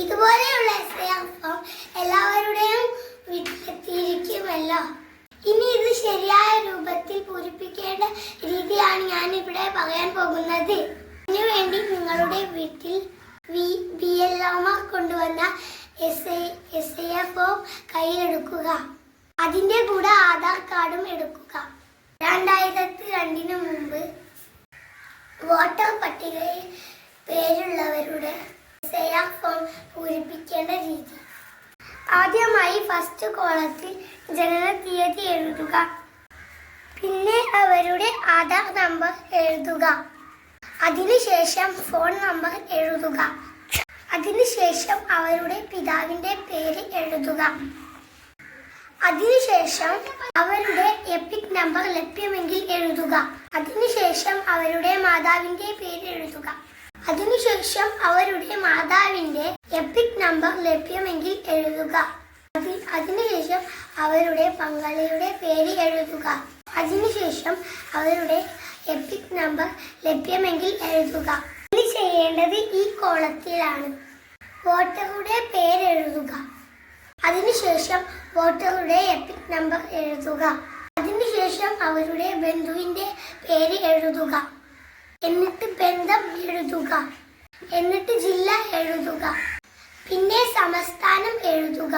ഇതുപോലെയുള്ള എസ്ഐ എല്ലാവരുടെയും വീട്ടിലെത്തിയിരിക്കുമല്ലോ. ഇനി ഇത് ശരിയായ രൂപത്തിൽ പൂരിപ്പിക്കേണ്ട രീതിയാണ് ഞാൻ ഇവിടെ പറയാൻ പോകുന്നത്. ഇതിനുവേണ്ടി നിങ്ങളുടെ വീട്ടിൽ BLO കൊണ്ടുവന്ന എസ്ഐ ഫോം കയ്യിലെടുക്കുക. അതിൻ്റെ കൂടെ ആധാർ കാർഡും എടുക്കുക. 2002 മുമ്പ് വോട്ടർ പട്ടികയിൽ പേരുള്ളവരുടെ എസ്ഐ ഫോം പൂരിപ്പിക്കേണ്ട രീതി. ആദ്യമായി ഫസ്റ്റ് കോളത്തിൽ ജനനത്തീയതി എഴുതുക. പിന്നെ അവരുടെ ആധാർ നമ്പർ എഴുതുക. അതിനുശേഷം ഫോൺ നമ്പർ എഴുതുക. അതിനുശേഷം അവരുടെ പിതാവിൻ്റെ പേര് എഴുതുക. അതിനുശേഷം അവരുടെ എപിക് നമ്പർ ലഭ്യമെങ്കിൽ എഴുതുക. അതിനുശേഷം അവരുടെ മാതാവിൻ്റെ പേര് എഴുതുക. അതിനുശേഷം അവരുടെ മാതാവിൻ്റെ എപിക് നമ്പർ ലഭ്യമെങ്കിൽ എഴുതുക. അതിനുശേഷം അവരുടെ പങ്കാളിയുടെ പേര് എഴുതുക. അതിനുശേഷം അവരുടെ എപിക് നമ്പർ ലഭ്യമെങ്കിൽ എഴുതുക. ഇനി ചെയ്യേണ്ടത് ഈ കോളത്തിലാണ്. വോട്ടറുടെ പേര് എഴുതുക. അതിനുശേഷം വോട്ടറുടെ എപിക് നമ്പർ എഴുതുക. അതിനുശേഷം അവരുടെ ബന്ധുവിൻ്റെ പേര് എഴുതുക. എന്നിട്ട് ബന്ധം എഴുതുക. എന്നിട്ട് ജില്ല എഴുതുക. പിന്നെ സംസ്ഥാനം എഴുതുക.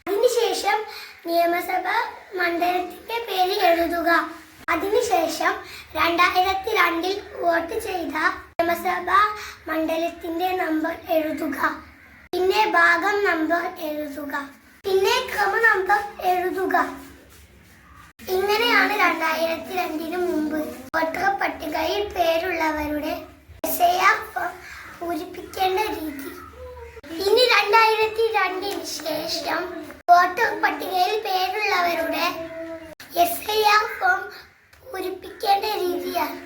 അതിനുശേഷം നിയമസഭാ മണ്ഡലത്തിന്റെ പേര് എഴുതുക. അതിനുശേഷം 2002 വോട്ട് ചെയ്ത നിയമസഭാ മണ്ഡലത്തിന്റെ നമ്പർ എഴുതുക. പിന്നെ ഭാഗം നമ്പർ എഴുതുക. പിന്നെ ക്രമ നമ്പർ എഴുതുക. ഇങ്ങനെയാണ് 2002 മുമ്പ് വോട്ടർ പട്ടികയിൽ പേരുള്ളവരുടെ എസ്ഐ ഫോം പൂരിപ്പിക്കേണ്ട രീതി. ഇനി 2002 ശേഷം വോട്ടർ പട്ടികയിൽ പേരുള്ളവരുടെ എസ്ഐ ഫോം പൂരിപ്പിക്കേണ്ട രീതിയാണ്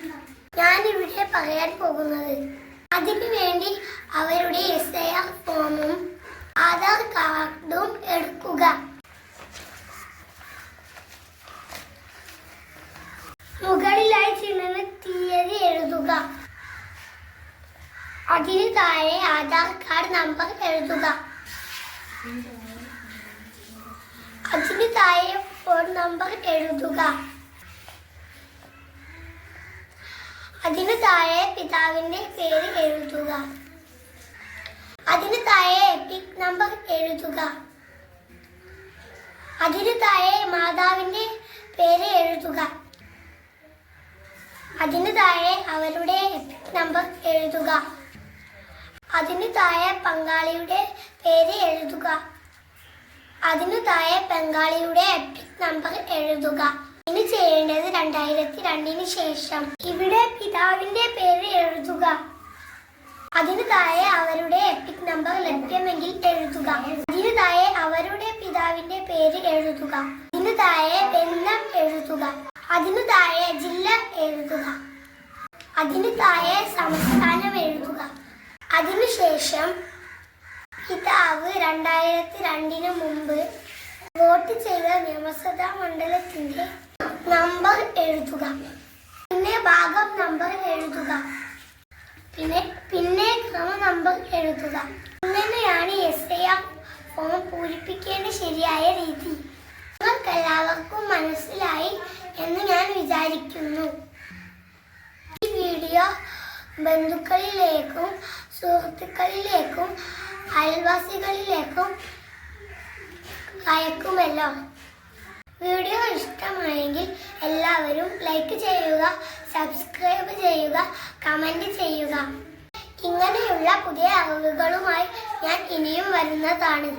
ഞാനിവിടെ പറയാൻ പോകുന്നത്. അതിനുവേണ്ടി അവരുടെ എസ്ഐ ഫോമും ആധാർ കാർഡും എടുക്കുക. മുകളിലായി ജനനത്തീയതി എഴുതുക. അതിന് താഴെ ആധാർ കാർഡ് നമ്പർ എഴുതുക. അതിന് താഴെ ഫോൺ നമ്പർ എഴുതുക. അതിന് താഴെ പിതാവിൻ്റെ പേര് എഴുതുക. അതിന് താഴെ എപിക് നമ്പർ എഴുതുക. അതിന് താഴെ മാതാവിൻ്റെ പേര് എഴുതുക. അതിന് താഴെ അവരുടെ എപിക് നമ്പർ എഴുതുക. അതിന് താഴെ പങ്കാളിയുടെ പേര് എഴുതുക. അതിനു താഴെ പങ്കാളിയുടെ എപിക് നമ്പർ എഴുതുക. ഇനി ചെയ്യേണ്ടത് 2002 ശേഷം ഇവിടെ പിതാവിന്റെ പേര് എഴുതുക. അതിനു താഴെ അവരുടെ എപിക് നമ്പർ ലഭ്യമെങ്കിൽ എഴുതുക. അതിനു താഴെ അവരുടെ പിതാവിന്റെ പേര് എഴുതുക. അതിനു താഴെ ബന്ധം എഴുതുക. അതിനു താഴെ ജില്ല എഴുതുക. അതിനു താഴെ സംസ്ഥാനം എഴുതുക. അതിനുശേഷം പിതാവ് 2002 മുമ്പ് വോട്ട് ചെയ്ത നിയമസഭാ മണ്ഡലത്തിന്റെ നമ്പർ എഴുതുക. പിന്നെ ഭാഗം നമ്പർ എഴുതുക. പിന്നെ ക്രമ നമ്പർ എഴുതുക. ഇങ്ങനെയാണ് എസ്ഐ ഫോം പൂരിപ്പിക്കേണ്ട ശരിയായ രീതി. നിങ്ങൾക്ക് എല്ലാവർക്കും മനസ്സിലായി എന്ന് ഞാൻ വിചാരിക്കുന്നു. ഈ വീഡിയോ ബന്ധുക്കളിലേക്കും സുഹൃത്തുക്കളിലേക്കും അയൽവാസികളിലേക്കും അയക്കുമല്ലോ. വീഡിയോ ഇഷ്ടമായെങ്കിൽ എല്ലാവരും ലൈക്ക് ചെയ്യുക, സബ്സ്ക്രൈബ് ചെയ്യുക, കമൻറ്റ് ചെയ്യുക. ഇങ്ങനെയുള്ള പുതിയ അറിവുകളുമായി ഞാൻ ഇനിയും വരുന്നതാണ്.